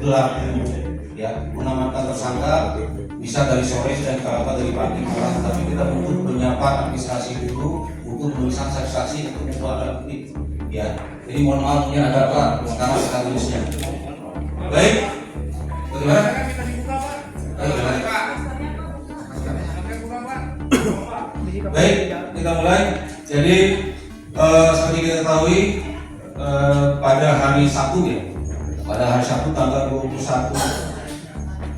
gelap, ya, mengamankan tersangka bisa dari sore dan kalau dari pagi malam, tapi kita butuh penyapa administrasi dulu, butuh penulisan saksi untuk membuat alat bukti, ya. Jadi mohon maaf ini ada apa sekarang statusnya. Baik, bagaimana? Baik, kita mulai. Jadi seperti kita ketahui pada hari Sabtu ya, pada hari Sabtu tanggal 21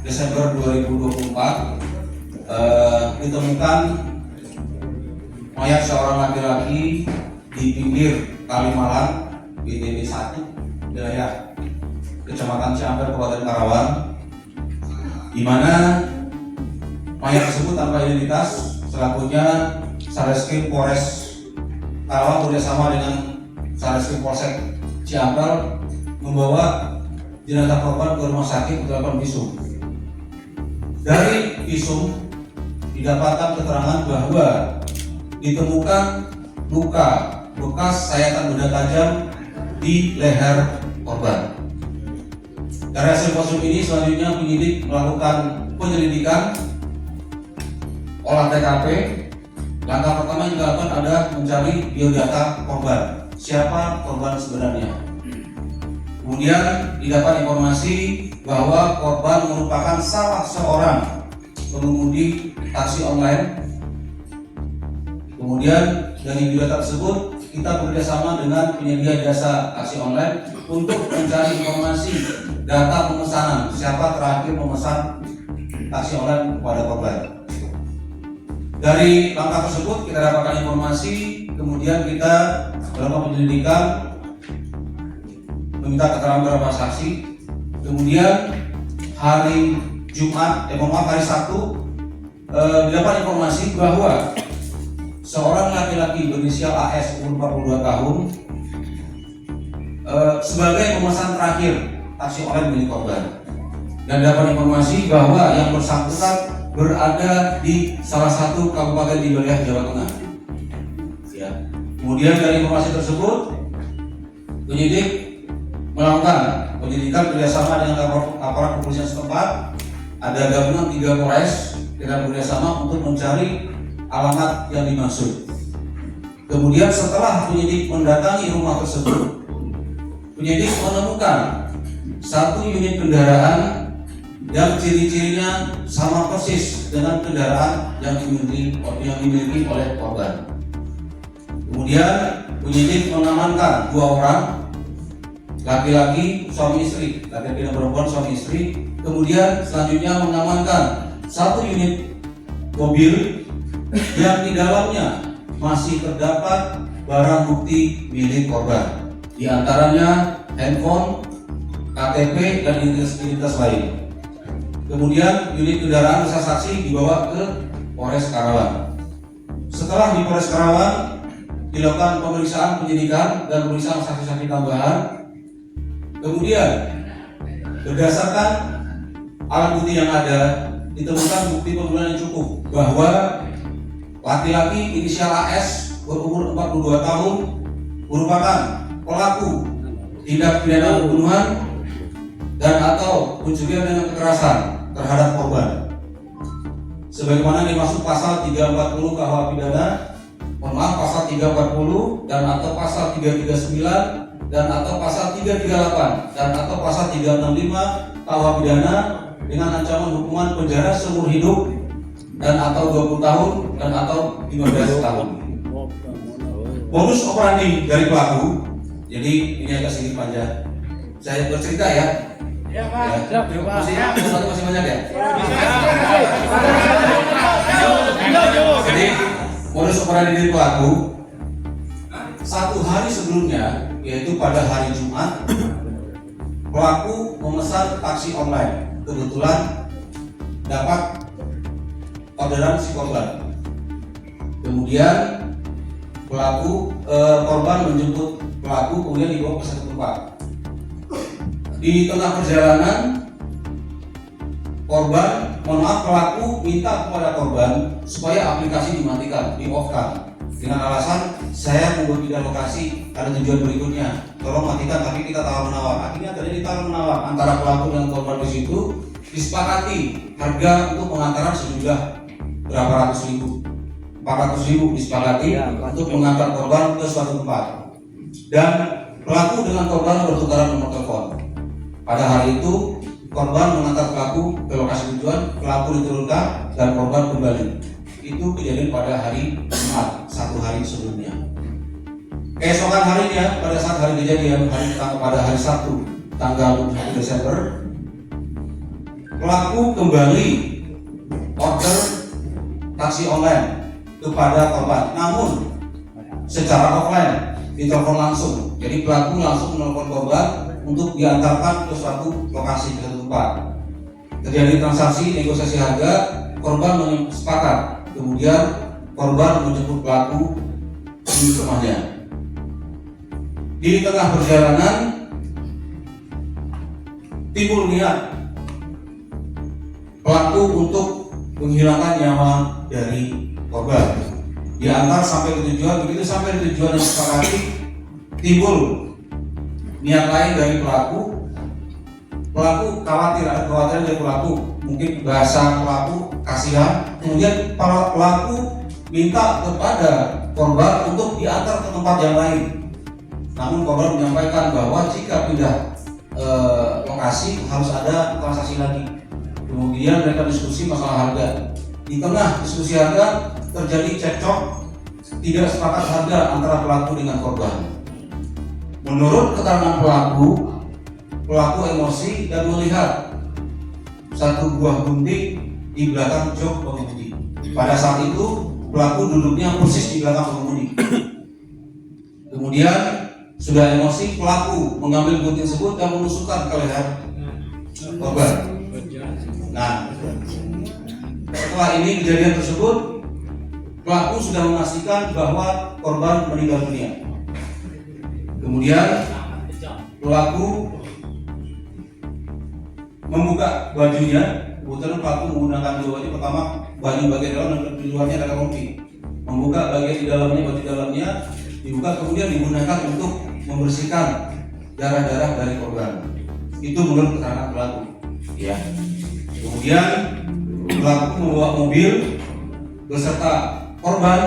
Desember 2024 ditemukan mayat seorang laki-laki di pinggir Kalimalang BTW 1 wilayah Kecamatan Ciampel Kabupaten Karawang, di mana mayat tersebut tanpa identitas selakunya Satreskrim Polres Karawang bekerjasama dengan Satreskrim Polsek Ciampel membawa jenazah korban ke rumah sakit untuk dilakukan visum. Dari visum didapatkan keterangan bahwa ditemukan luka bekas sayatan benda tajam di leher korban. Dari hasil visum ini selanjutnya penyidik melakukan penyelidikan olah TKP. Langkah pertama yang dilakukan adalah mencari biodata korban. Siapa korban sebenarnya? Kemudian didapat informasi bahwa korban merupakan salah seorang pengemudi taksi online. Kemudian dari biodata tersebut kita bekerjasama dengan penyedia jasa taksi online untuk mencari informasi data pemesanan, siapa terakhir memesan taksi online kepada korban. Dari langkah tersebut kita dapatkan informasi, kemudian kita melakukan penyelidikan, meminta keterangan beberapa saksi. Kemudian hari Jumat, hari Sabtu didapat informasi bahwa seorang laki-laki berinisial AS umur 42 tahun sebagai pemesan terakhir taksi online milik korban, dan dapat informasi bahwa yang bersangkutan berada di salah satu kabupaten di wilayah Jawa Tengah. Ya. Kemudian dari informasi tersebut, penyidik melakukan penyelidikan kerjasama dengan aparat kepolisian setempat. Ada gabungan 3 Polres kita bekerjasama untuk mencari alamat yang dimaksud. Kemudian setelah penyidik mendatangi rumah tersebut, penyidik menemukan 1 unit kendaraan yang ciri-cirinya sama persis dengan kendaraan yang dimiliki oleh korban. Kemudian penyidik mengamankan 2 orang laki-laki suami istri, laki-laki dan perempuan suami istri. Kemudian selanjutnya mengamankan 1 unit mobil yang di dalamnya masih terdapat barang bukti milik korban, di antaranya handphone, KTP dan identitas lain. Kemudian unit kendaraan beserta saksi dibawa ke Polres Karawang. Setelah di Polres Karawang dilakukan pemeriksaan penyidikan dan pemeriksaan saksi-saksi tambahan. Kemudian berdasarkan alat bukti yang ada ditemukan bukti pembenaran yang cukup bahwa laki-laki inisial AS berumur 42 tahun merupakan pelaku tindak pidana pembunuhan dan atau pencurian dengan kekerasan terhadap korban, sebagaimana dimaksud pasal 340 KUH pidana, pasal 340 dan atau pasal 339 dan atau pasal 338 dan atau pasal 365 KUH pidana dengan ancaman hukuman penjara seumur hidup dan atau 20 tahun dan atau 15 tahun. Modus operandi dari pelaku, jadi ini agak sedikit panjang. Saya bercerita ya. Ya, Pak. Ya. Masih banyak ya? Jadi modus operandi dari pelaku 1 hari sebelumnya, yaitu pada hari Jumat, pelaku memesan taksi online. Kebetulan dapat orderan si korban. Kemudian korban menjemput pelaku, kemudian dibawa ke satu tempat. Di tengah perjalanan, pelaku minta kepada korban supaya aplikasi dimatikan, di off-kan. dengan alasan saya mau pindah lokasi, ada tujuan berikutnya, tolong matikan, tapi kita tawar menawar. Akhirnya terjadi tawar menawar antara pelaku dan korban di situ. Disepakati harga untuk pengantaran sejumlah berapa ratus ribu, 400 ribu disepakati untuk mengantar korban ke suatu tempat. Dan pelaku dengan korban bertukaran nomor telepon. Pada hari itu korban mengantar pelaku ke lokasi tujuan, pelaku diturunkan dan korban kembali. Itu kejadian pada hari Jumat, 1 hari sebelumnya. Keesokan harinya, pada saat hari kejadian, pada hari Sabtu, tanggal 1 Desember, pelaku kembali order taksi online kepada korban, namun secara offline, ditelepon langsung. Jadi pelaku langsung menelpon korban untuk diantarkan ke suatu lokasi, ke suatu tempat. Terjadi transaksi negosiasi harga, korban sepakat. Kemudian korban menjemput pelaku di rumahnya. Di tengah perjalanan timbul niat pelaku untuk menghilangkan nyawa dari korban. Diantar sampai ke tujuan, begitu sampai ke tujuan yang disepakati, timbul niat lain dari pelaku. Pelaku khawatir, ada kekhawatiran dari pelaku, mungkin bahasa pelaku kasihan. Kemudian para pelaku minta kepada korban untuk diantar ke tempat yang lain. Namun korban menyampaikan bahwa jika pindah lokasi harus ada transaksi lagi. Kemudian mereka diskusi masalah harga. Di tengah diskusi harga terjadi cekcok, tidak sepakat harga antara pelaku dengan korban. Menurut keterangan pelaku emosi dan melihat satu buah gunting di belakang jok pengemudi. Pada saat itu pelaku duduknya persis di belakang pengemudi. Kemudian sudah emosi, pelaku mengambil gunting tersebut dan menusukkan ke leher korban. Nah, setelah ini kejadian tersebut, pelaku sudah memastikan bahwa korban meninggal dunia. Kemudian pelaku membuka bajunya. Kebetulan pelaku menggunakan dua baju. Pertama, baju bagian dalam dan di luarnya ada rompi. Membuka bagian di dalamnya, baju dalamnya dibuka, kemudian digunakan untuk membersihkan darah-darah dari korban. Itu menurut keterangan pelaku. Ya. Kemudian pelaku membawa mobil beserta korban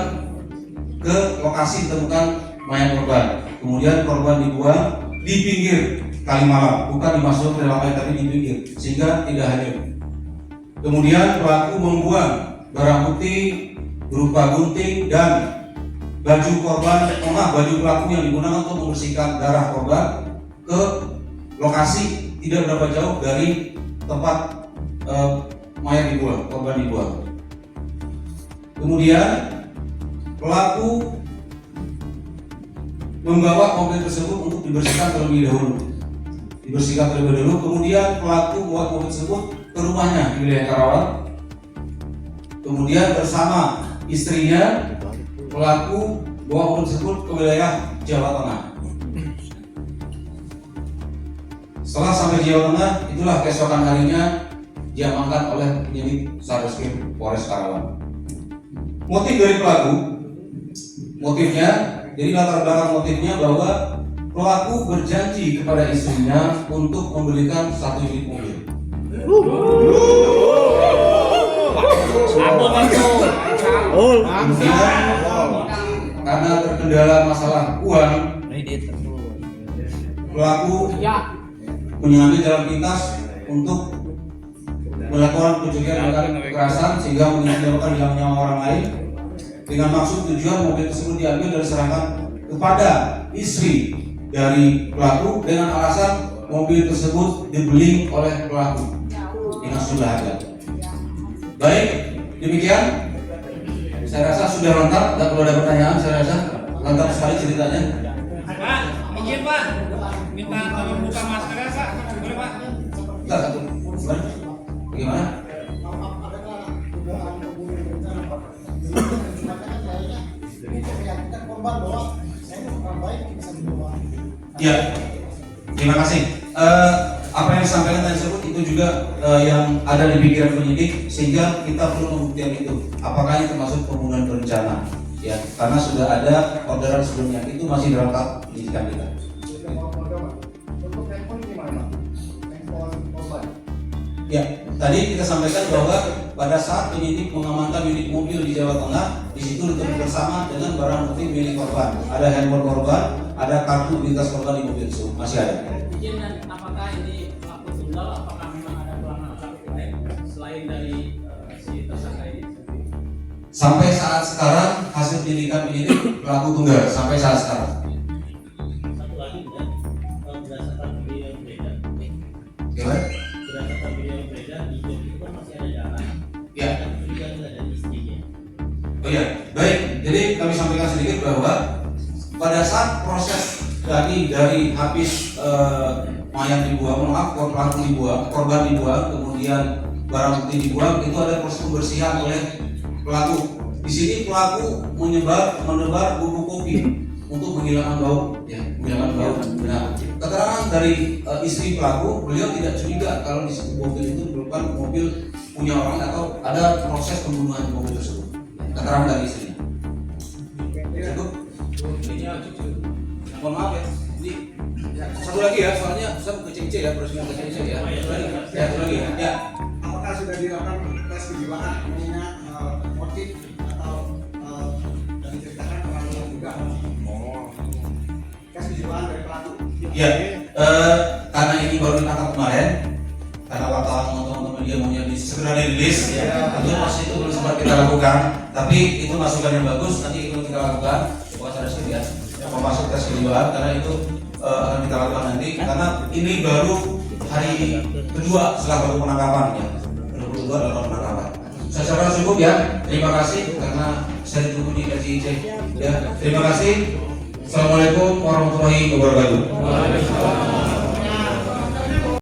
ke lokasi ditemukan mayat korban. Kemudian korban dibuang di pinggir Kalimalang, bukan dimasukkan ke dalam air tapi di pinggir, sehingga tidak hadir. Kemudian pelaku membuang barang bukti berupa gunting dan baju korban, baju pelaku yang digunakan untuk membersihkan darah korban ke lokasi tidak berapa jauh dari tempat mayat dibuang, korban dibuang. Kemudian pelaku membawa mobil tersebut untuk dibersihkan terlebih dahulu. Kemudian pelaku membawa mobil tersebut ke rumahnya di wilayah Karawang. Kemudian bersama istrinya pelaku bawa mobil tersebut ke wilayah Jawa Tengah. Setelah sampai di Jawa Tengah, itulah keesokan harinya diamankan oleh penyidik Satreskrim Polres Karawang. Motif dari pelaku, motifnya, jadi latar belakang motifnya bahwa pelaku berjanji kepada istrinya untuk membelikan 1 unit mobil. Kemudian karena terkendala masalah uang, pelaku mengambil jalan pintas untuk melakukan pencurian dengan kekerasan sehingga menyebabkan hilangnya nyawa orang lain, dengan maksud tujuan mobil tersebut diambil dan diserahkan kepada istri dari pelaku dengan alasan mobil tersebut dibeli oleh pelaku dengan sejumlah harga. Baik, demikian saya rasa sudah lengkap, tidak perlu ada pertanyaan. Saya rasa lengkap sekali ceritanya. Pak, izin Pak, minta tolong buka maskernya Pak, boleh Pak? Bentar, satu. Bagaimana? Ya, terima kasih. Apa yang disampaikan tadi tersebut itu juga yang ada di pikiran penyidik, sehingga kita perlu membuktikan itu. Apakah ini termasuk pembunuhan berencana? ya, karena sudah ada orderan sebelumnya, itu masih dalam tahap penyidikan kita. Untuk handphone gimana? Handphone korban. Ya, tadi kita sampaikan bahwa pada saat penyidik mengamankan unit mobil di Jawa Tengah, di situ ditemukan bersama dengan barang bukti milik korban. Ada handphone korban, ada kartu identitas korban di mobil itu masih ada. Izin, dan apakah ini pelaku tunggal? Apakah memang ada pelanggaran pelaku lain selain dari si tersangka ini? Sampai saat sekarang hasil penyidikan penyidik pelaku tunggal sampai saat sekarang. Satu lagi dan berdasarkan video yang beredar, Gimana? berdasarkan video yang beredar di jok itu kan masih ada darah. Ya. Dan juga ada dari istrinya. Oh ya, baik. Jadi kami sampaikan sedikit bahwa pada saat proses dari habis mayat dibuang, pelaku dibuang, korban dibuang, kemudian barang bukti dibuang, itu ada proses pembersihan oleh pelaku. Di sini pelaku menebar bubuk kopi untuk menghilangkan bau, ya, menghilangkan bau. Nah, keterangan dari istri pelaku, beliau tidak curiga kalau di mobil itu merupakan mobil punya orang atau ada proses pembunuhan di mobil tersebut. Keterangan dari istrinya. Cukup? Mohon maaf ya. Ini satu lagi ya, soalnya saya mau ke CIC ya, terus mau ke CIC ya. Satu lagi ya. Ya. Apakah sudah dilakukan tes kejiwaan mengingat motif atau dan diceritakan orang yang juga tes kejiwaan dari pelaku? Ya, karena ini baru ditangkap kemarin, karena wartawan teman-teman media maunya segera dirilis, ya, tentu masih itu belum sempat kita lakukan. Tapi itu masukan yang bagus, nanti itu kita lakukan. Coba saya sedikit ya, yang masuk tes kejiwaan karena itu akan kita lakukan nanti. Karena ini baru hari kedua setelah baru penangkapan ya, baru kedua dalam penangkapan. Saya rasa cukup ya. Terima kasih karena saya ditunggu di KCIC. Ya, terima kasih. Assalamualaikum warahmatullahi wabarakatuh.